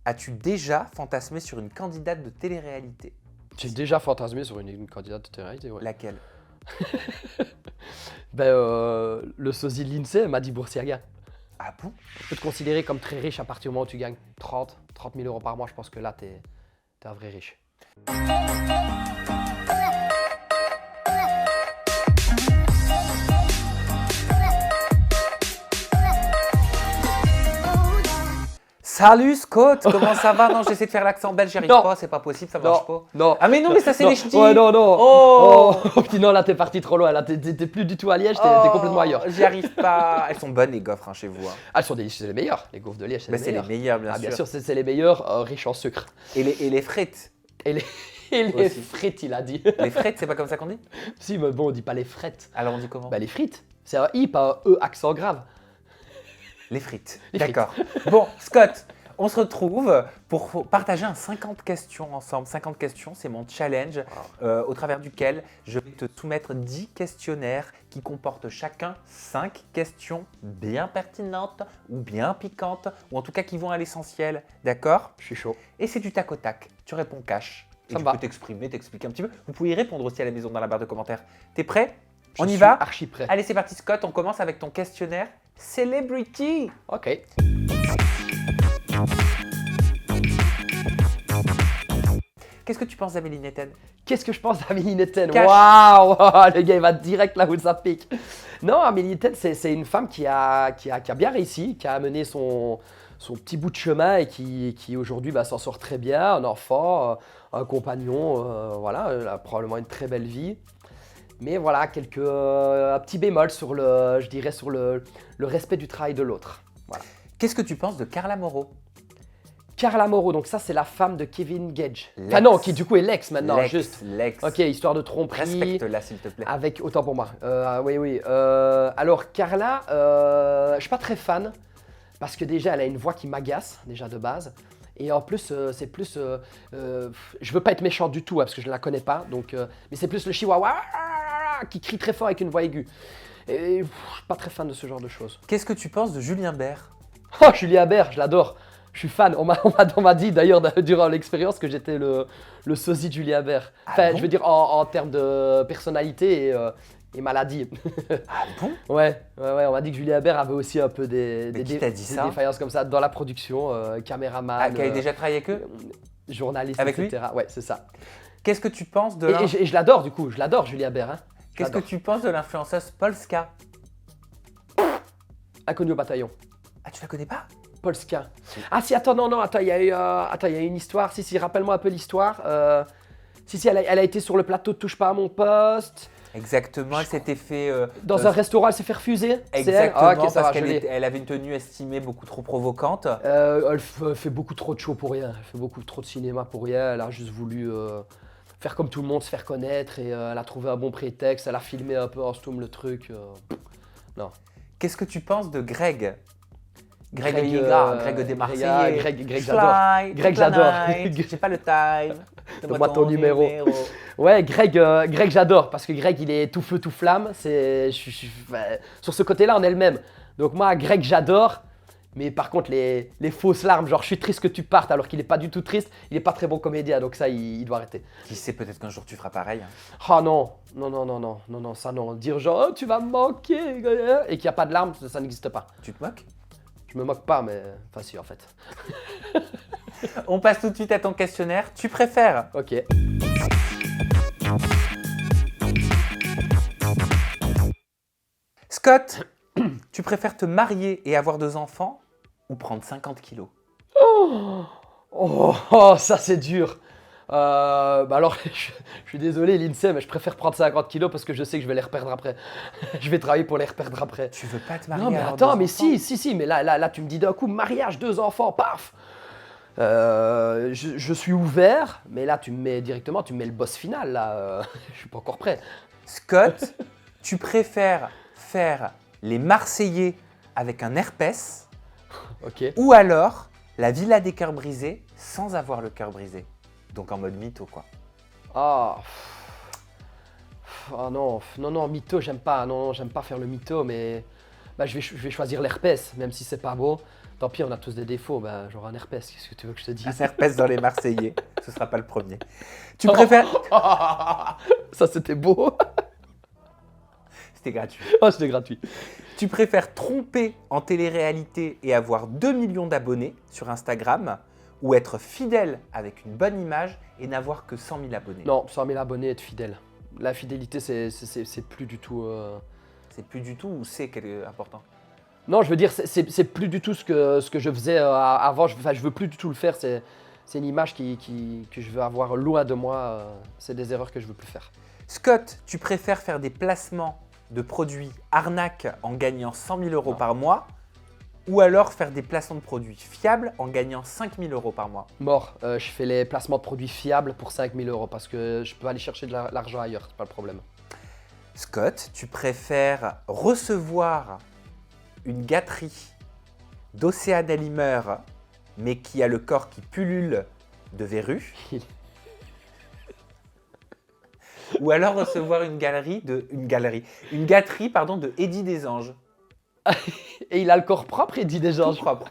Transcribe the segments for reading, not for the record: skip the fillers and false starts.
As-tu déjà fantasmé sur une candidate de télé-réalité? J'ai déjà fantasmé sur une candidate de télé-réalité, ouais. Laquelle? Le sosie de l'INSEE, Madi Boursiaga. Ah bon? On peut te considérer comme très riche à partir du moment où tu gagnes 30 000 euros par mois. Je pense que là, t'es un vrai riche. Salut Scott, comment ça va? Non, j'essaie de faire l'accent belge, j'y arrive Non. pas, c'est pas possible, ça marche pas. Non. Ah mais non, mais ça c'est Non. les ch'tis. Ouais, non. Oh, Puis non, là, t'es parti trop loin. Là, t'es plus du tout à Liège, t'es Oh, complètement ailleurs. J'y arrive pas. Elles sont bonnes les gaufres hein, chez vous. Hein. Ah, elles sont délicieuses, c'est les meilleures. Les gaufres de Liège, c'est Bah, les c'est les meilleures. meilleurs, bien Ah, sûr. bien sûr, c'est les meilleures, riches en sucre. Et les frites. Et les Aussi. frites, il a dit. Les frites, c'est pas comme ça qu'on dit? Si, mais bon, on dit pas les frites. Alors on dit comment? Bah, les frites. C'est un I, pas un E, accent grave. Les frites. Les D'accord. Bon, Scott, on se retrouve pour partager un 50 questions ensemble. 50 questions, c'est mon challenge au travers duquel je vais te soumettre 10 questionnaires qui comportent chacun 5 questions bien pertinentes ou bien piquantes ou en tout cas qui vont à l'essentiel. D'accord? Je suis chaud. Et c'est du tac au tac. Tu réponds cash. Et Ça tu me va. peux t'exprimer, t'expliquer un petit peu. Vous pouvez y répondre aussi à la maison dans la barre de commentaires. T'es prêt? On Je y suis va? archi prêt. Allez, c'est parti Scott, on commence avec ton questionnaire Celebrity. Ok. Qu'est-ce que tu penses d'Amélie Netten? Qu'est-ce que je pense d'Amélie Netten? Cache. Waouh, le gars il va direct là où ça pique. Non, Amélie Netten, c'est une femme qui a bien réussi, qui a mené son petit bout de chemin et qui aujourd'hui s'en sort très bien, un enfant, un compagnon, voilà, elle a probablement une très belle vie. Mais voilà, un petit bémol sur je dirais sur le respect du travail de l'autre. Voilà. Qu'est-ce que tu penses de Carla Moreau? Carla Moreau, donc ça c'est la femme de Kevin Gage. L'ex. Ah non, qui du coup est l'ex maintenant, juste. L'ex. Ok, histoire de tromperie. Respecte-la s'il te plaît. Avec, autant pour moi. Oui. Alors Carla, je suis pas très fan parce que déjà elle a une voix qui m'agace déjà de base. Et en plus, c'est plus, je veux pas être méchant du tout hein, parce que je ne la connais pas. Donc, mais c'est plus le chihuahua qui crie très fort avec une voix aiguë. Et je suis pas très fan de ce genre de choses. Qu'est-ce que tu penses de Julien Bert? Oh, Julien Bert, je l'adore. Je suis fan. On m'a dit d'ailleurs durant l'expérience que j'étais le sosie de Julien Bert. Ah Enfin, bon? je veux dire en termes de personnalité et maladie. Ah bon? Ouais, on m'a dit que Julien Bert avait aussi un peu des qui t'a dit ça? défaillances comme ça dans la production, caméraman, Ah, qu'elle a déjà travaillé avec eux? journaliste, Avec lui? etc. Ouais, c'est ça. Qu'est-ce que tu penses de Et je l'adore du coup, je l'adore Julien Bert. Hein. Qu'est-ce que tu penses de l'influenceuse Polska? Inconnu au bataillon. Ah, tu la connais pas? Polska. Ah si, attends, non, attends, il y a une histoire. Si, rappelle-moi un peu l'histoire. Si, elle a été sur le plateau de Touche pas à mon poste. Exactement, elle s'était fait. Dans un restaurant, elle s'est fait refuser. Exactement, Ah, ok, ça parce va, qu'elle je l'ai. elle avait une tenue estimée beaucoup trop provocante. Elle fait beaucoup trop de show pour rien. Elle fait beaucoup trop de cinéma pour rien. Elle a juste voulu faire comme tout le monde, se faire connaître. Et elle a trouvé un bon prétexte. Elle a filmé un peu en stoom le truc. Non. Qu'est-ce que tu penses de Greg? Greg des Marseillais. Greg, j'adore. Greg, j'adore. J'ai pas le time. Donne-moi ton numéro. Ouais, Greg, j'adore parce que Greg, il est tout feu, tout flamme. Sur ce côté-là, on est le même. Donc moi, Greg, j'adore. Mais par contre, les fausses larmes, genre je suis triste que tu partes alors qu'il est pas du tout triste. Il est pas très bon comédien, donc ça, il doit arrêter. Qui sait, peut-être qu'un jour tu feras pareil. Ah non, ça non. Dire genre oh, tu vas me manquer et qu'il n'y a pas de larmes, ça n'existe pas. Tu te moques? Je me moque pas, mais enfin si en fait. On passe tout de suite à ton questionnaire. Tu préfères Ok. Scott, tu préfères te marier et avoir 2 enfants ou prendre 50 kilos? Oh, ça c'est dur. Alors, je suis désolé l'INSEE, mais je préfère prendre 50 kilos parce que je sais que je vais les reperdre après. Je vais travailler pour les reperdre après. Tu veux pas te marier? Non mais avoir attends, 2 mais enfants? si, mais là tu me dis d'un coup mariage, 2 enfants, paf. Je suis ouvert, mais là tu me mets le boss final là. Je suis pas encore prêt. Scott, tu préfères faire les Marseillais avec un herpès Ok. ou alors la Villa des cœurs brisés sans avoir le cœur brisé? Donc en mode mytho quoi. Ah. Oh non, mytho, j'aime pas. Non, j'aime pas faire le mytho, mais je vais choisir l'herpès, même si c'est pas beau. Tant pis, on a tous des défauts, ben, genre un herpès, qu'est-ce que tu veux que je te dise? Un herpès dans les Marseillais, ce sera pas le premier. Tu préfères... Ça, c'était beau. C'était gratuit. Oh, c'était gratuit. Tu préfères tromper en télé-réalité et avoir 2 millions d'abonnés sur Instagram ou être fidèle avec une bonne image et n'avoir que 100 000 abonnés? Non, 100 000 abonnés, être fidèle. La fidélité, c'est plus du tout... C'est plus du tout ou c'est important? Non, je veux dire, c'est plus du tout ce que je faisais avant. Je veux plus du tout le faire. C'est une image que je veux avoir loin de moi. C'est des erreurs que je veux plus faire. Scott, tu préfères faire des placements de produits arnaques en gagnant 100 000 euros Non. par mois ou alors faire des placements de produits fiables en gagnant 5 000 euros par mois? Mort, je fais les placements de produits fiables pour 5 000 euros parce que je peux aller chercher de l'argent ailleurs, c'est pas le problème. Scott, tu préfères recevoir une gâterie d'Océan Dalimeur mais qui a le corps qui pullule de verrues ou alors recevoir une gâterie de Eddie Desanges? Et il a le corps propre, il dit déjà. Tout propre.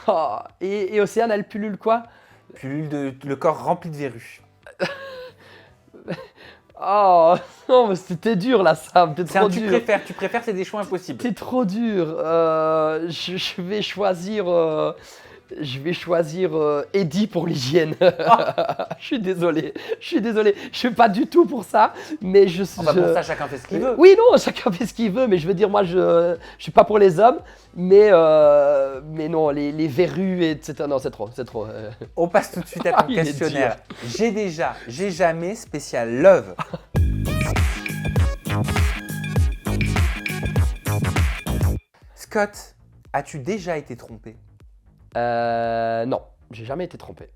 Oh, et Océane, elle pullule quoi? Le corps rempli de verrues. Oh, non, mais c'était dur là, Sam, t'es trop dur. Tu préfères, c'est des choix impossibles. C'est trop dur. Je vais choisir Eddie pour l'hygiène. Je suis désolé. Je suis pas du tout pour ça, mais je suis. Pour ça, chacun fait ce qu'il veut. Oui, non, chacun fait ce qu'il veut, mais je veux dire, moi, je suis pas pour les hommes, mais non, les verrues, etc. Non, c'est trop. On passe tout de suite à ton Il est questionnaire. J'ai jamais spécial love. Scott, as-tu déjà été trompé? Non, j'ai jamais été trompé.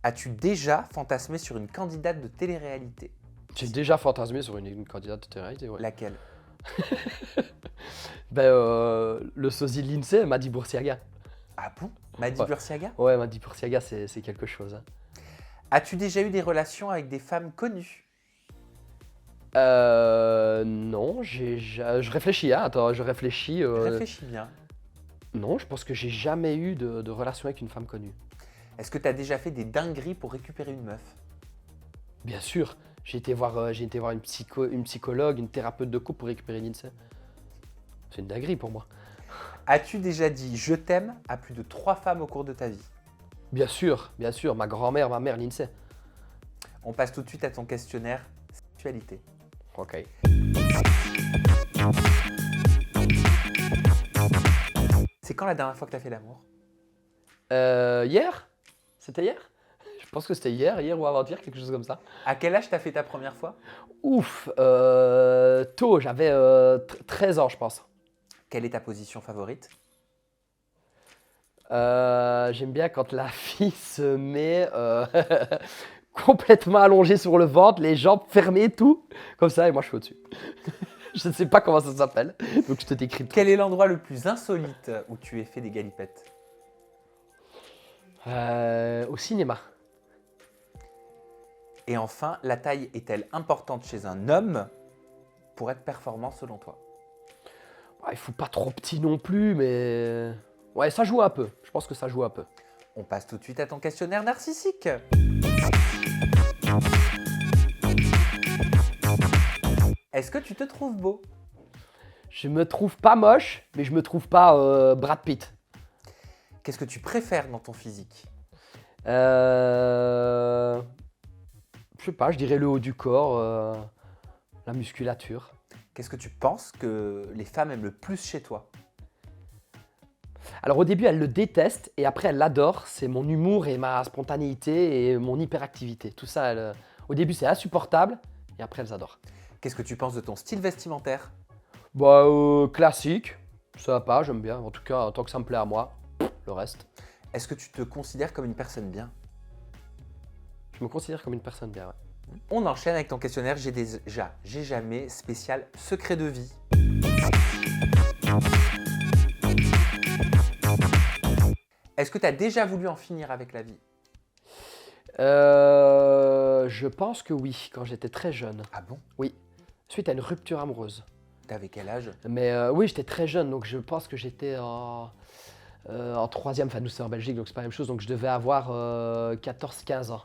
As-tu déjà fantasmé sur une candidate de télé-réalité? J'ai déjà fantasmé sur une candidate de télé-réalité, ouais. Laquelle? Le sosie de l'INSEE, Madi Boursiaga. Ah bon? Madi Ouais. Bursiaga? Ouais, Madi Boursiaga, c'est quelque chose. Hein. As-tu déjà eu des relations avec des femmes connues? Non, je réfléchis, hein. Attends, je réfléchis. Réfléchis bien. Non, je pense que j'ai jamais eu de relation avec une femme connue. Est-ce que tu as déjà fait des dingueries pour récupérer une meuf? Bien sûr, j'ai été voir une psychologue, une thérapeute de couple pour récupérer l'INSEE. C'est une dinguerie pour moi. As-tu déjà dit je t'aime à plus de 3 femmes au cours de ta vie? Bien sûr, ma grand-mère, ma mère, l'INSEE. On passe tout de suite à ton questionnaire sexualité. Ok. C'est quand la dernière fois que tu as fait l'amour? Hier? C'était hier? Je pense que c'était hier ou avant-hier, quelque chose comme ça. À quel âge tu as fait ta première fois? Ouf, tôt, j'avais 13 ans, je pense. Quelle est ta position favorite? J'aime bien quand la fille se met complètement allongée sur le ventre, les jambes fermées, tout, comme ça, et moi je suis au-dessus. Je ne sais pas comment ça s'appelle, donc je te décris. Quel est l'endroit le plus insolite où tu aies fait des galipettes? Au cinéma. Et enfin, la taille est-elle importante chez un homme pour être performant selon toi? Il faut pas trop petit non plus, mais... Ouais, ça joue un peu. Je pense que ça joue un peu. On passe tout de suite à ton questionnaire narcissique. Est-ce que tu te trouves beau? Je me trouve pas moche, mais je me trouve pas Brad Pitt. Qu'est-ce que tu préfères dans ton physique? Je sais pas, je dirais le haut du corps, la musculature. Qu'est-ce que tu penses que les femmes aiment le plus chez toi? Alors au début, elles le détestent et après, elles l'adorent. C'est mon humour et ma spontanéité et mon hyperactivité. Tout ça, au début, c'est insupportable et après, elles adorent. Qu'est-ce que tu penses de ton style vestimentaire? Bah, classique. Ça va pas, j'aime bien. En tout cas, tant que ça me plaît à moi, le reste. Est-ce que tu te considères comme une personne bien? Je me considère comme une personne bien, ouais. On enchaîne avec ton questionnaire j'ai jamais spécial secret de vie. Est-ce que tu as déjà voulu en finir avec la vie? Je pense que oui, quand j'étais très jeune. Ah bon? Oui, suite à une rupture amoureuse. T'avais quel âge? Mais oui, j'étais très jeune, donc je pense que j'étais en troisième. Enfin, nous, c'est en Belgique, donc c'est pas la même chose. Donc je devais avoir 14-15 ans.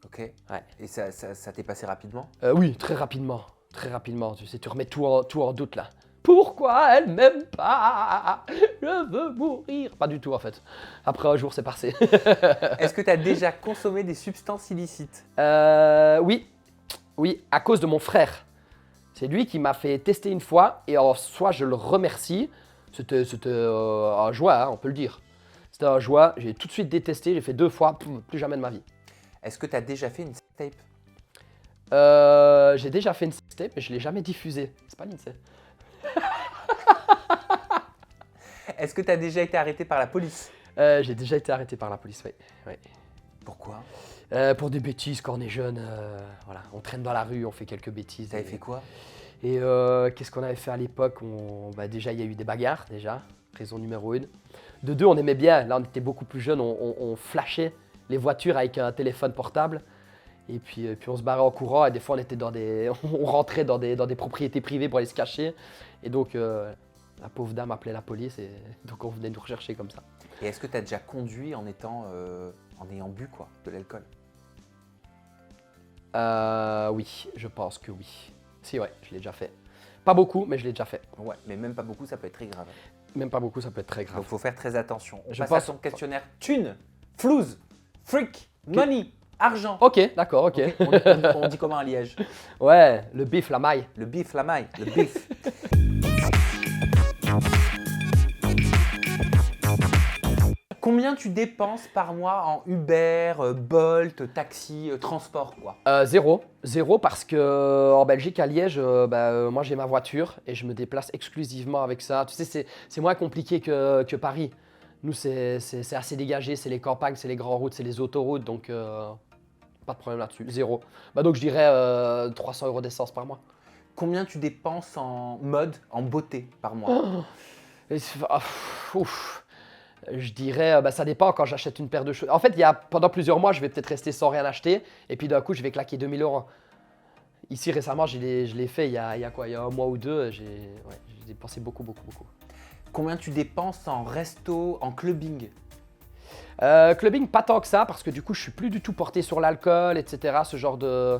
Ok. Ouais. Et ça t'est passé rapidement? Oui, très rapidement. Très rapidement. Tu sais, tu remets tout en doute là. Pourquoi elle m'aime pas? Je veux mourir. Pas du tout en fait. Après un jour, c'est passé. Est-ce que tu as déjà consommé des substances illicites? Oui, oui, à cause de mon frère. C'est lui qui m'a fait tester une fois et en soi, je le remercie. C'était un joie, hein, on peut le dire. C'était un joie. J'ai tout de suite détesté. J'ai fait 2 fois, plus jamais de ma vie. Est-ce que tu as déjà fait une tape? J'ai déjà fait une sextape, mais je l'ai jamais diffusée. C'est pas l'INSEE. Est-ce que tu as déjà été arrêté par la police? J'ai déjà été arrêté par la police, oui. Oui. Pourquoi? Pour des bêtises quand on est jeune. Voilà, on traîne dans la rue, on fait quelques bêtises. T'avais fait quoi? Et qu'est-ce qu'on avait fait à l'époque? Déjà, il y a eu des bagarres, déjà. Raison numéro 1. De 2, on aimait bien. Là, on était beaucoup plus jeunes. On flashait les voitures avec un téléphone portable. Et puis on se barrait en courant. Et des fois, on rentrait dans des propriétés privées pour aller se cacher. Et donc, la pauvre dame appelait la police. Et donc, on venait nous rechercher comme ça. Et est-ce que tu as déjà conduit en ayant bu quoi, de l'alcool? Oui, je pense que oui. Si, ouais, je l'ai déjà fait. Pas beaucoup, mais je l'ai déjà fait. Ouais, mais même pas beaucoup, ça peut être très grave. Même pas beaucoup, ça peut être très grave. Donc faut faire très attention. On Je passe pense- à ton questionnaire thune, flouze, freak, money, argent. Ok, d'accord, ok. Ok, on dit comment à Liège? Ouais, le bif, la maille. Le bif, la maille, le bif. Combien tu dépenses par mois en Uber, Bolt, taxi, transport quoi? Zéro. Zéro parce que en Belgique, à Liège, moi j'ai ma voiture et je me déplace exclusivement avec ça. Tu sais, c'est moins compliqué que Paris. Nous, c'est assez dégagé, c'est les campagnes, c'est les grandes routes, c'est les autoroutes, donc pas de problème là-dessus. Zéro. Donc je dirais 300 € d'essence par mois. Combien tu dépenses en mode, en beauté par mois? Ouf. Je dirais, ça dépend quand j'achète une paire de chaussures. En fait, pendant plusieurs mois, je vais peut-être rester sans rien acheter. Et puis d'un coup, je vais claquer 2000 €. Ici, récemment, je l'ai fait il y a quoi? Il y a un mois ou deux. J'ai dépensé beaucoup. Combien tu dépenses en resto, en clubbing? Clubbing, pas tant que ça, parce que du coup, je suis plus du tout porté sur l'alcool, etc. Ce genre de...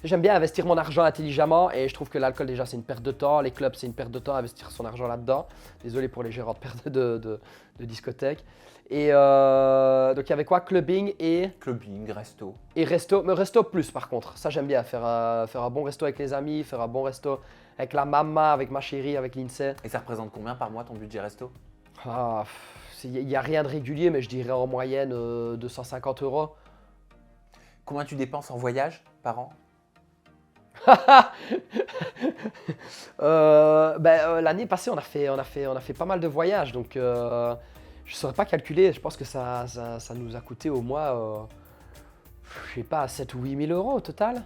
J'aime bien investir mon argent intelligemment et je trouve que l'alcool, déjà, c'est une perte de temps. Les clubs, c'est une perte de temps, investir son argent là-dedans. Désolé pour les gérants de discothèque. Et donc, il y avait quoi? Clubbing et Clubbing, resto. resto. Mais resto plus, par contre. Ça, j'aime bien. Faire un bon resto avec les amis, faire un bon resto avec la maman, avec ma chérie, avec l'INSEE. Et ça représente combien par mois ton budget resto? Il n'y a rien de régulier, mais je dirais en moyenne 250 €. Combien tu dépenses en voyage par an? L'année passée, on a fait pas mal de voyages, donc je ne saurais pas calculer. Je pense que ça nous a coûté au mois, je sais pas, 7 ou 8 000 € au total.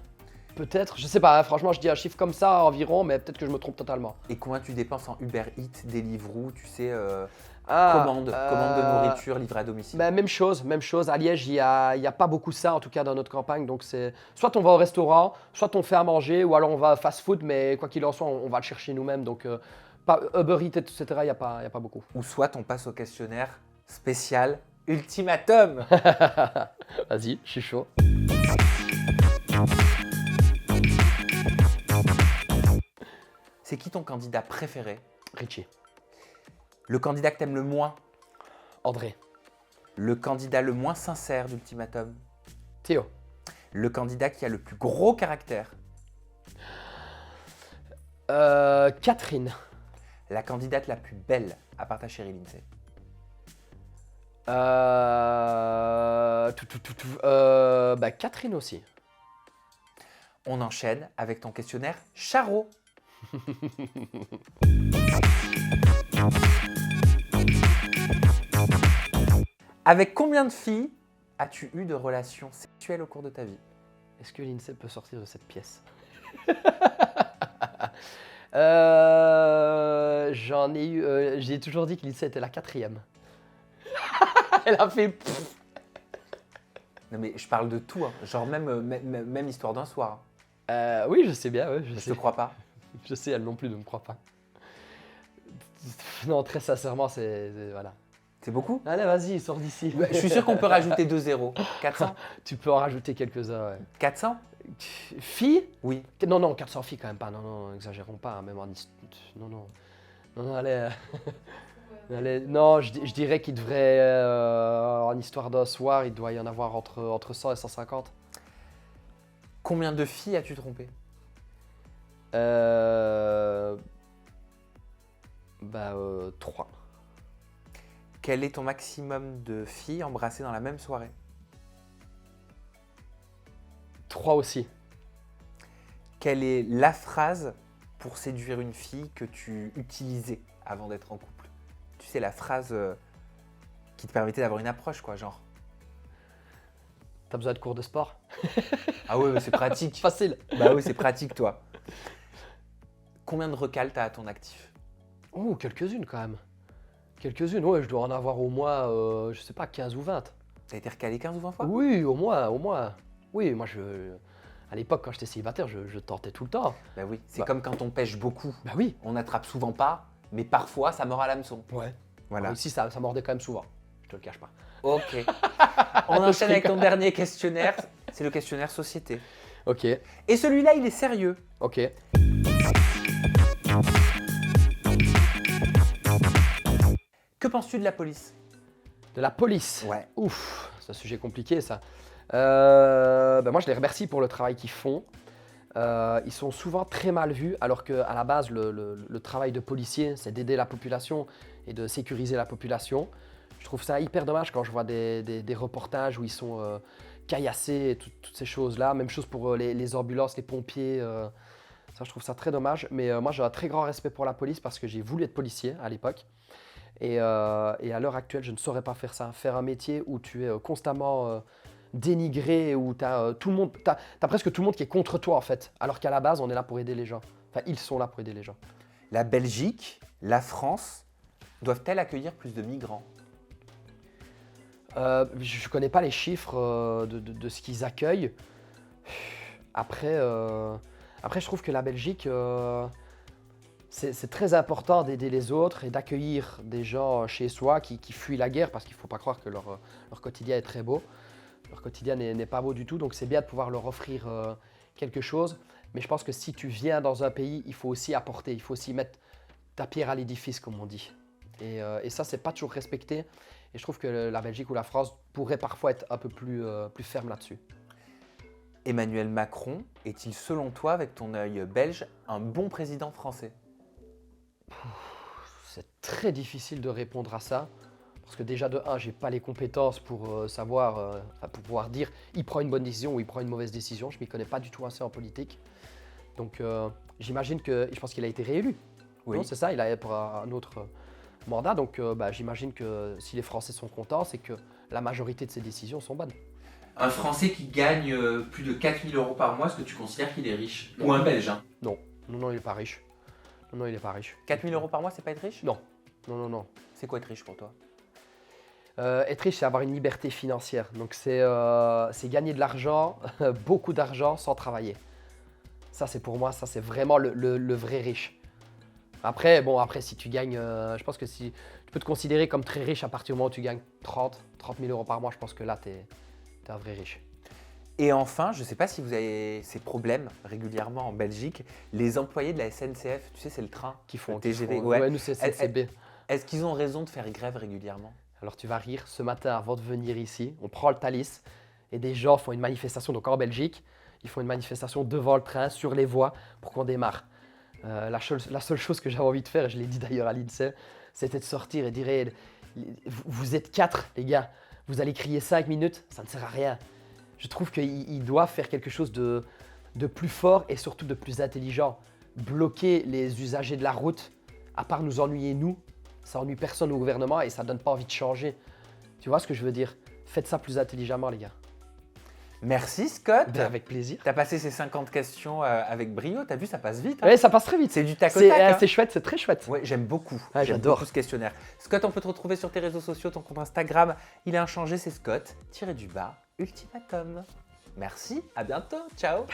Peut-être, je sais pas, hein, franchement, je dis un chiffre comme ça environ, mais peut-être que je me trompe totalement. Et combien tu dépenses en Uber Eats, Deliveroo, tu sais, Ah, commande de nourriture livrée à domicile? Même chose. À Liège, il y a pas beaucoup ça, en tout cas dans notre campagne. Donc c'est soit on va au restaurant, soit on fait à manger, ou alors on va fast food, mais quoi qu'il en soit, on va le chercher nous-mêmes. Donc pas Uber Eats, etc. Il y a pas beaucoup. Ou soit on passe au questionnaire spécial ultimatum. Vas-y, je suis chaud. C'est qui ton candidat préféré? Richie. Le candidat que t'aimes le moins? André. Le candidat le moins sincère d'ultimatum? Théo. Le candidat qui a le plus gros caractère? Catherine. La candidate la plus belle, à part ta chérie Lindsay? Catherine aussi. On enchaîne avec ton questionnaire Charo. Avec combien de filles as-tu eu de relations sexuelles au cours de ta vie? Est-ce que l'INSEE peut sortir de cette pièce? J'en ai eu. J'ai toujours dit que l'INSEE était la 4e. Elle a fait. Non mais je parle de tout, hein. Genre même histoire d'un soir. Oui, je sais bien, ouais, Je te crois pas. Je sais, elle non plus ne me croit pas. Non, très sincèrement, voilà. C'est beaucoup? Allez, vas-y, sors d'ici. Je suis sûr qu'on peut rajouter 2 zéros. 400? Tu peux en rajouter quelques-uns, ouais. 400? Filles? Oui. Non, non, 400 filles quand même pas. Non, non, exagérons pas. Même en... Non, non. Non, non, allez. Allez, non, je dirais qu'il devrait, en histoire d'un soir, il doit y en avoir entre 100 et 150. Combien de filles as-tu trompé? Bah, 3. Quel est ton maximum de filles embrassées dans la même soirée? 3 aussi. Quelle est la phrase pour séduire une fille que tu utilisais avant d'être en couple? Tu sais, la phrase qui te permettait d'avoir une approche, quoi, genre. T'as besoin de cours de sport? Ah ouais, c'est pratique. Facile. Bah oui, c'est pratique, toi. Combien de recals t'as à ton actif? Oh, quelques-unes quand même. Quelques-unes, ouais, je dois en avoir au moins, je sais pas, 15 ou 20. T'as été recalé 15 ou 20 fois? Oui, au moins, au moins. Oui, moi, à l'époque, quand j'étais célibataire, je tentais tout le temps. Bah oui, c'est Bah. comme quand on pêche beaucoup. Bah oui. On n'attrape souvent pas, mais parfois ça mord à l'hameçon. Ouais. Voilà. Ici, ça mordait quand même souvent. Je te le cache pas. Ok. On enchaîne avec ton dernier questionnaire. C'est le questionnaire société. Ok, Et celui-là, il est sérieux. ok. Que penses-tu de la police? De la police. Ouais. Ouf, c'est un sujet compliqué ça. Moi, je les remercie pour le travail qu'ils font. Ils sont souvent très mal vus, alors qu'à la base, le travail de policier, c'est d'aider la population et de sécuriser la population. Je trouve ça hyper dommage quand je vois des reportages où ils sont caillassés et toutes ces choses-là. Même chose pour les ambulances, les pompiers. Ça, je trouve ça très dommage. Mais moi, j'ai un très grand respect pour la police parce que j'ai voulu être policier à l'époque. Et à l'heure actuelle, je ne saurais pas faire ça. Faire un métier où tu es constamment dénigré, où tu as presque tout le monde qui est contre toi en fait. Alors qu'à la base, on est là pour aider les gens. Enfin, ils sont là pour aider les gens. La Belgique, la France, doivent-elles accueillir plus de migrants? Je ne connais pas les chiffres de ce qu'ils accueillent. Après, je trouve que la Belgique, c'est très important d'aider les autres et d'accueillir des gens chez soi qui fuient la guerre, parce qu'il ne faut pas croire que leur quotidien est très beau. Leur quotidien n'est pas beau du tout, donc c'est bien de pouvoir leur offrir quelque chose. Mais je pense que si tu viens dans un pays, il faut aussi apporter, il faut aussi mettre ta pierre à l'édifice, comme on dit. Et ça, c'est pas toujours respecté. Et je trouve que la Belgique ou la France pourrait parfois être un peu plus ferme là-dessus. Emmanuel Macron est-il, selon toi, avec ton œil belge, un bon président français? C'est très difficile de répondre à ça. Parce que déjà, de 1, j'ai pas les compétences pour savoir, pour pouvoir dire il prend une bonne décision ou il prend une mauvaise décision. Je m'y connais pas du tout assez en politique. Donc, j'imagine que, je pense qu'il a été réélu. Oui. Non, c'est ça, il a pour un autre mandat. Donc, j'imagine que si les Français sont contents, c'est que la majorité de ses décisions sont bonnes. Un Français qui gagne plus de 4 000 euros par mois, est-ce que tu considères qu'il est riche? Ou un Belge, hein? Non, non, il n'est pas riche. Non, il n'est pas riche. 4 000 euros par mois, c'est pas être riche? Non, non, non. C'est quoi être riche pour toi? Être riche, c'est avoir une liberté financière. Donc, c'est gagner de l'argent, beaucoup d'argent sans travailler. Ça, c'est pour moi, ça, c'est vraiment le vrai riche. Après, si tu gagnes, je pense que si tu peux te considérer comme très riche à partir du moment où tu gagnes 30 000 euros par mois, je pense que là, tu es un vrai riche. Et enfin, je ne sais pas si vous avez ces problèmes régulièrement en Belgique, les employés de la SNCF, tu sais, c'est le train Qui font TGV. ouais, nous, c'est CB. Est-ce qu'ils ont raison de faire grève régulièrement? Alors, tu vas rire, ce matin, avant de venir ici, on prend le Thalys et des gens font une manifestation, donc en Belgique, ils font une manifestation devant le train, sur les voies, pour qu'on démarre. La seule chose que j'avais envie de faire, et je l'ai dit d'ailleurs à l'INSEE, c'était de sortir et de dire vous êtes 4, les gars, vous allez crier 5 minutes, ça ne sert à rien. Je trouve qu'ils doivent faire quelque chose de plus fort et surtout de plus intelligent. Bloquer les usagers de la route, à part nous ennuyer nous, ça ennuie personne au gouvernement et ça donne pas envie de changer. Tu vois ce que je veux dire? Faites ça plus intelligemment, les gars. Merci Scott. Ben, avec plaisir. Tu as passé ces 50 questions avec brio, tu as vu, ça passe vite. Hein. Oui, ça passe très vite. C'est du tac au tac. Hein. C'est chouette, c'est très chouette. Ouais, j'aime beaucoup. Ah, J'aime j'adore beaucoup ce questionnaire. Scott, on peut te retrouver sur tes réseaux sociaux, ton compte Instagram. Il a inchangé, c'est Scott, tiré du bas, ultimatum. Merci, à bientôt, ciao.